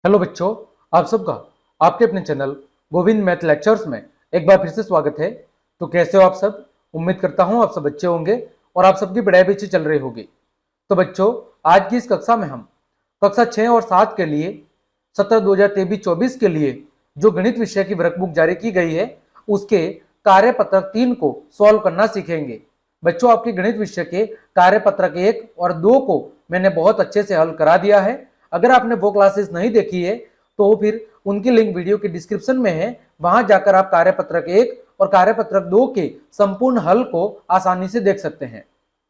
Hello बच्चों, आप सबका आपके अपने चैनल गोविंद मैथ लेक्चर्स में एक बार फिर से स्वागत है। तो कैसे हो आप सब? उम्मीद करता हूं आप सब अच्छे होंगे और आप सबकी पढ़ाई भी अच्छी चल रही होगी। तो बच्चों, आज की इस कक्षा में हम कक्षा 6 और 7 के लिए सत्र 2023-24 के लिए जो गणित विषय की वर्कबुक जारी की गई है उसके कार्यपत्रक 3 को सॉल्व करना सीखेंगे। बच्चों, आपके गणित विषय के कार्यपत्रक 1 और 2 को मैंने बहुत अच्छे से हल करा दिया है। अगर आपने वो क्लासेस नहीं देखी है तो फिर उनकी लिंक वीडियो के डिस्क्रिप्शन में है, वहां जाकर आप कार्यपत्रक 1 और कार्यपत्रक 2 के संपूर्ण हल को आसानी से देख सकते हैं।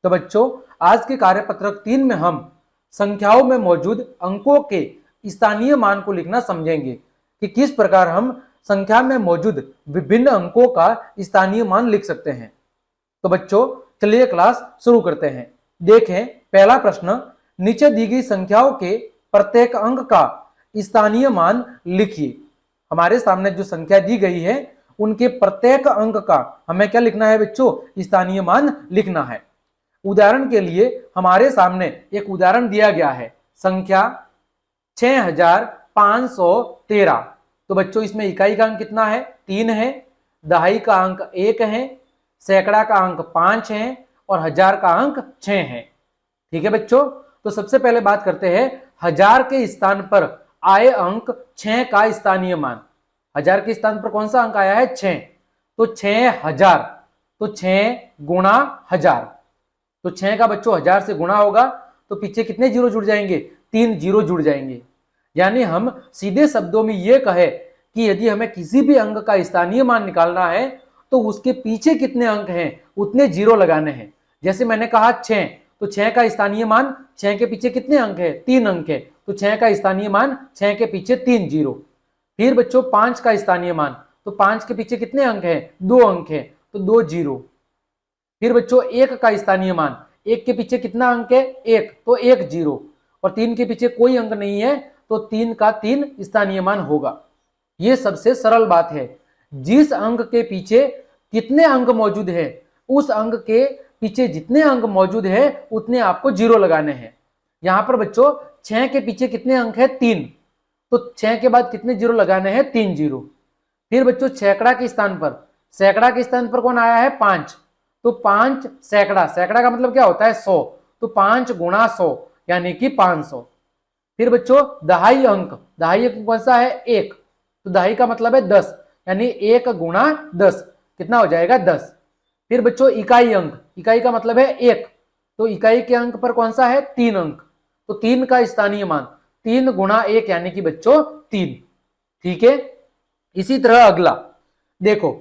तो बच्चों, आज के कार्यपत्रक 3 में हम संख्याओं में मौजूद अंकों के स्थानीय मान को लिखना समझेंगे कि किस प्रकार हम संख्या में मौजूद विभिन्न अंकों का स्थानीय मान लिख सकते हैं। तो बच्चों, चलिए क्लास शुरू करते हैं। देखें, पहला प्रश्न, नीचे दी गई संख्याओं के प्रत्येक अंक का स्थानीय मान लिखिए। हमारे सामने जो संख्या दी गई है उनके प्रत्येक अंक का हमें क्या लिखना है बच्चों? स्थानीय मान लिखना है। उदाहरण के लिए हमारे सामने एक उदाहरण दिया गया है, संख्या 6513। तो बच्चों, इसमें इकाई का अंक कितना है? 3 है, दहाई का अंक 1 है, सैकड़ा का अंक 5 है और हजार का अंक 6 है। ठीक है बच्चों, तो सबसे पहले बात करते हैं हजार के स्थान पर आए अंक 6 का स्थानीय मान। हजार के स्थान पर कौन सा अंक आया है? 6। तो 6000, तो 6 गुणा 1000, तो 6 का बच्चों 1000 से गुणा होगा तो पीछे कितने जीरो जुड़ जाएंगे? 3 जीरो जुड़ जाएंगे। यानी हम सीधे शब्दों में यह कहे कि यदि हमें किसी भी अंक का स्थानीय मान निकालना है तो उसके पीछे कितने अंक हैं उतने जीरो लगाने हैं। जैसे मैंने कहा 6, तो 6 का स्थानीय मान, 6 के पीछे कितने अंक है? 3 अंक है, तो 6 का स्थानीय मान 6 के पीछे 3 जीरो। फिर बच्चों 5 का स्थानीय मान, तो 5 के पीछे कितने अंक है? 2 अंक है, तो 2 जीरो। फिर बच्चों 1 का स्थानीय मान, 1 के पीछे कितना अंक है? 1, तो 1 जीरो। और 3 के पीछे कोई अंक नहीं है तो 3 का 3 स्थानीय मान होगा। यह सबसे सरल बात है। जिस अंक के पीछे कितने अंक मौजूद है उस अंक के पीछे जितने अंक मौजूद है उतने आपको जीरो लगाने हैं। यहां पर बच्चों 6 के पीछे कितने अंक है? 3, तो 6 के बाद कितने जीरो लगाने हैं? 3 जीरो। फिर बच्चों सैकड़ा के स्थान पर, सैकड़ा के स्थान पर कौन आया है? 5, तो 5 सैकड़ा, सैकड़ा का मतलब क्या होता है? 100, तो 5 गुणा 100 यानी कि 500। फिर बच्चों दहाई अंक, दहाई अंक कौन सा है? 1, तो दहाई का मतलब है 10, यानी 1 गुणा 10 कितना हो जाएगा? 10। फिर बच्चों इकाई अंक, इकाई का मतलब है 1, तो इकाई के अंक पर कौन सा है? 3 अंक, तो 3 का स्थानीय मान 3 गुणा 1 यानी कि बच्चों 3। ठीक है, इसी तरह अगला देखो,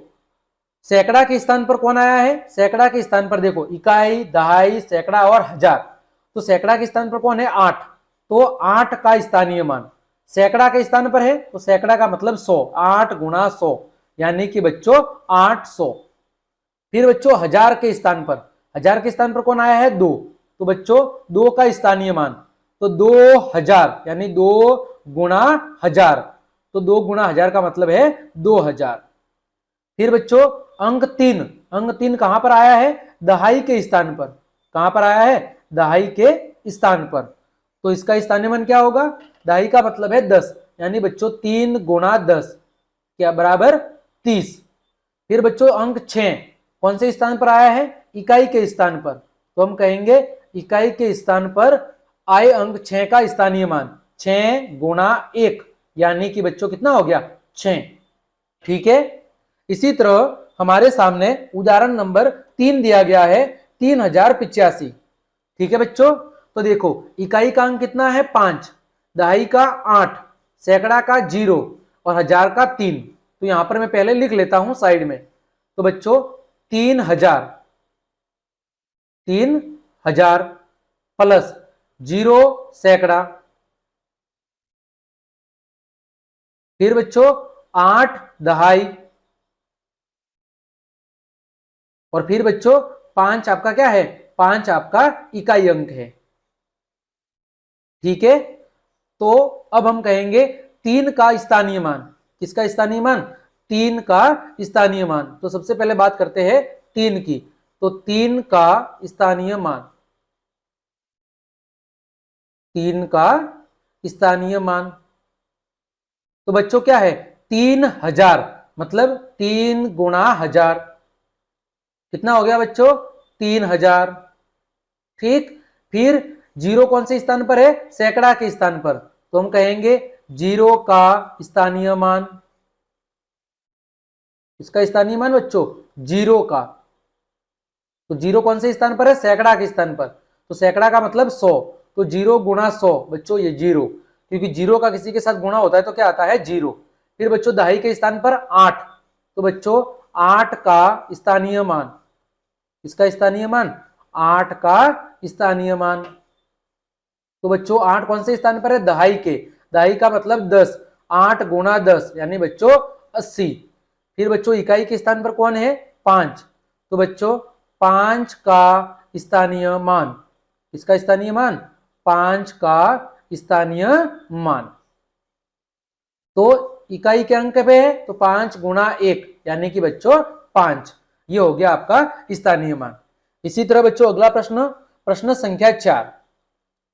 सैकड़ा के स्थान पर कौन आया है? सैकड़ा के स्थान पर देखो इकाई, दहाई, सैकड़ा और हजार। तो सैकड़ा के स्थान पर कौन है? 8, तो 8 का स्थानीय मान सैकड़ा के स्थान पर है, तो सैकड़ा का मतलब 100, 8 गुणा 100 यानी कि बच्चों 800। फिर बच्चों हजार के स्थान पर, हजार के स्थान पर कौन आया है? 2, तो बच्चों 2 का स्थानीय मान, तो 2000 यानी 2 गुणा 1000, तो 2 गुणा 1000 का मतलब है 2000। फिर बच्चों अंक 3, अंक 3 कहां पर आया है? दहाई के स्थान पर। कहां पर आया है? दहाई के स्थान पर, तो इसका स्थानीय मान क्या होगा? दहाई का मतलब है 10, यानी बच्चों 3 गुणा 10 क्या बराबर 30। फिर बच्चों अंक 6 कौन से स्थान पर आया है? इकाई के स्थान पर, तो हम कहेंगे इकाई के स्थान पर आए अंक 6 का स्थानीय मान 6 गुणा 1 यानी कि बच्चों कितना हो गया? 6। ठीक है, इसी तरह हमारे सामने उदाहरण नंबर 3 दिया गया है, 3085। ठीक है बच्चों, तो देखो इकाई का अंक कितना है? 5, दहाई का 8, सैकड़ा का 0 और हजार का 3। तो यहां पर मैं पहले लिख लेता हूं साइड में। तो बच्चों 3000, 3000 प्लस 0 सैकड़ा, फिर बच्चों 8 दहाई, और फिर बच्चों 5 आपका क्या है? 5 आपका इकाई अंक है। ठीक है, तो अब हम कहेंगे 3 का स्थानीय मान। किसका स्थानीय मान? 3 का स्थानीय मान। तो सबसे पहले बात करते हैं 3 की, तो 3 का स्थानीय मान, 3 का स्थानीय मान तो बच्चों क्या है 3000, मतलब 3 गुणा 1000, कितना हो गया बच्चों 3000। ठीक, फिर जीरो कौन से स्थान पर है, सैकड़ा के स्थान पर, तो हम कहेंगे जीरो का स्थानीय मान, इसका स्थानीय मान बच्चों जीरो का, तो जीरो कौन से स्थान पर है, सैकड़ा के स्थान पर, तो सैकड़ा का मतलब 100, तो जीरो गुणा 100 बच्चों ये जीरो, क्योंकि जीरो का किसी के साथ गुणा होता है तो क्या आता है जीरो। फिर बच्चों दहाई के स्थान पर 8, तो बच्चों 8 का स्थानीय मान, इसका स्थानीय मान 8 का स्थानीय मान, तो बच्चों 8 कौन से स्थान पर है, दहाई के, दहाई का मतलब 10, 8 गुणा 10 यानी बच्चों 80। फिर बच्चों इकाई के स्थान पर कौन है 5, तो बच्चों 5 का स्थानीय मान, इसका स्थानीय मान 5 का स्थानीय मान, तो इकाई के अंक पे है तो 5 गुणा 1 यानी कि बच्चों 5, ये हो गया आपका स्थानीय मान। इसी तरह बच्चों अगला प्रश्न, प्रश्न संख्या 4।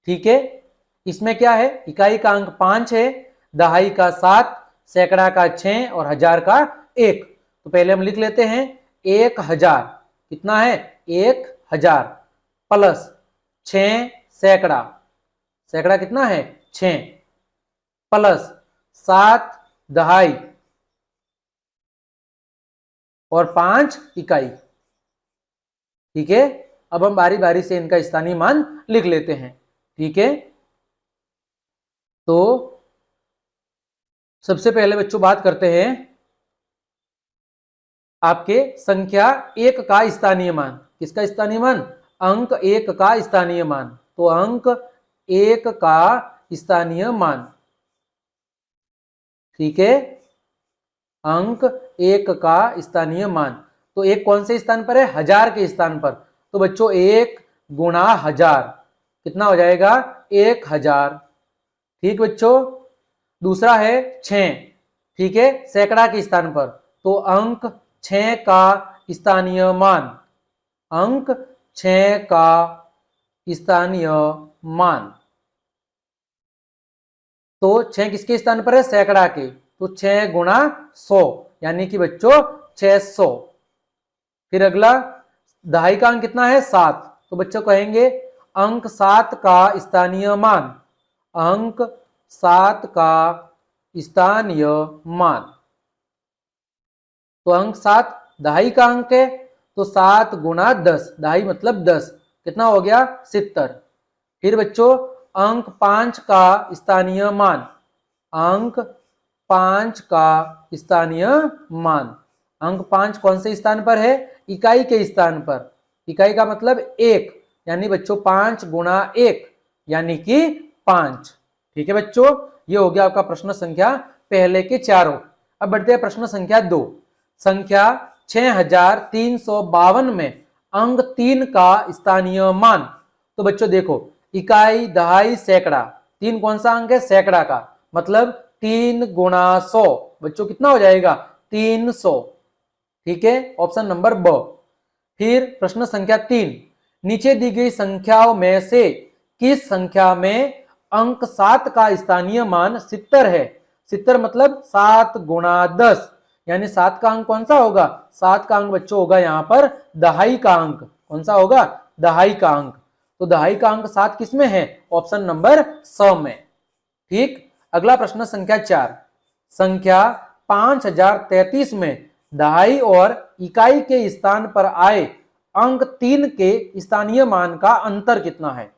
ठीक है, इसमें क्या है, इकाई का अंक 5 है, दहाई का 7, सैकड़ा का 6 और हजार का 1। तो पहले हम लिख लेते हैं 1000, कितना है 1000 प्लस 6 सैकड़ा, सैकड़ा कितना है 6 प्लस 7 दहाई और 5 इकाई। ठीक है, अब हम बारी बारी से इनका स्थानीय मान लिख लेते हैं। ठीक है, तो सबसे पहले बच्चों बात करते हैं आपके संख्या 1 का स्थानीय मान, किसका स्थानीय मान, अंक 1 का स्थानीय मान, तो अंक 1 का स्थानीय मान। ठीक है, अंक 1 का स्थानीय मान, तो एक कौन से स्थान पर है, हजार के स्थान पर, तो बच्चों 1 गुणा 1000 कितना हो जाएगा 1000। ठीक बच्चों, दूसरा है 6, ठीक है सैकड़ा के स्थान पर, तो अंक 6 का स्थानीय मान, अंक 6 का स्थानीय मान, तो 6 किसके स्थान पर है, सैकड़ा के, तो 6 गुणा 100 यानी कि बच्चों 600। फिर अगला दहाई का अंक कितना है 7, तो बच्चों कहेंगे अंक 7 का स्थानीय मान, अंक 7 का स्थानीय मान, तो अंक 7 दहाई का अंक है, तो 7 गुणा 10, दहाई मतलब 10, कितना हो गया 70। फिर बच्चों अंक 5 का स्थानीय मान, अंक 5 का स्थानीय मान, अंक 5 कौन से स्थान पर है, इकाई के स्थान पर, इकाई का मतलब 1 यानी बच्चों 5 गुणा 1 यानी कि 5। ठीक है बच्चों, ये हो गया आपका प्रश्न संख्या पहले के चारों। अब बढ़ते हैं प्रश्न संख्या 2। संख्या 6352 में अंक 3 का स्थानीय मान, तो बच्चों देखो इकाई दहाई सैकड़ा, 3 कौन सा अंक है, सैकड़ा का, मतलब 3 गुणा 100 बच्चों कितना हो जाएगा 300। ठीक है, ऑप्शन नंबर ब। फिर प्रश्न संख्या 3, नीचे दी गई संख्याओं में से किस संख्या में अंक 7 का स्थानीय मान 70 है, 70 मतलब 7 गुणा 10 यानी 7 का अंक कौन सा होगा, 7 का अंक बच्चों होगा यहाँ पर दहाई का अंक, कौन सा होगा दहाई का अंक, तो दहाई का अंक 7 किस में है, ऑप्शन नंबर स में। ठीक, अगला प्रश्न संख्या 4, संख्या 5033 में दहाई और इकाई के स्थान पर आए अंक 3 के स्थानीय मान का अंतर कितना है,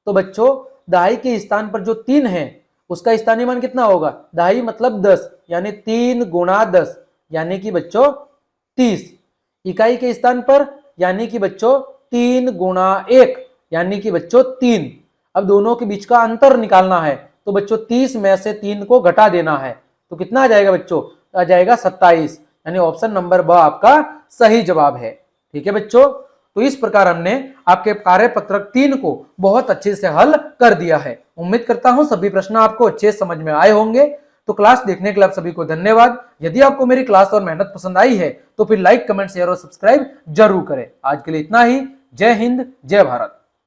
तो बच्चों दहाई के स्थान पर जो 3 है उसका स्थानीय मान कितना होगा, दहाई मतलब 10 यानी 3 गुणा 10 यानी कि बच्चों 30, इकाई के स्थान पर यानी कि बच्चों 3 गुणा 1 यानी कि बच्चों 3। अब दोनों के बीच का अंतर निकालना है, तो बच्चों 30 में से 3 को घटा देना है, तो कितना आ जाएगा बच्चों, आ जाएगा 27 यानी ऑप्शन नंबर ब आपका सही जवाब है। ठीक है बच्चों, तो इस प्रकार हमने आपके कार्यपत्रक 3 को बहुत अच्छे से हल कर दिया है। उम्मीद करता हूं सभी प्रश्न आपको अच्छे समझ में आए होंगे। तो क्लास देखने के लिए आप सभी को धन्यवाद। यदि आपको मेरी क्लास और मेहनत पसंद आई है तो फिर लाइक कमेंट शेयर और सब्सक्राइब जरूर करें। आज के लिए इतना ही। जय हिंद, जय भारत।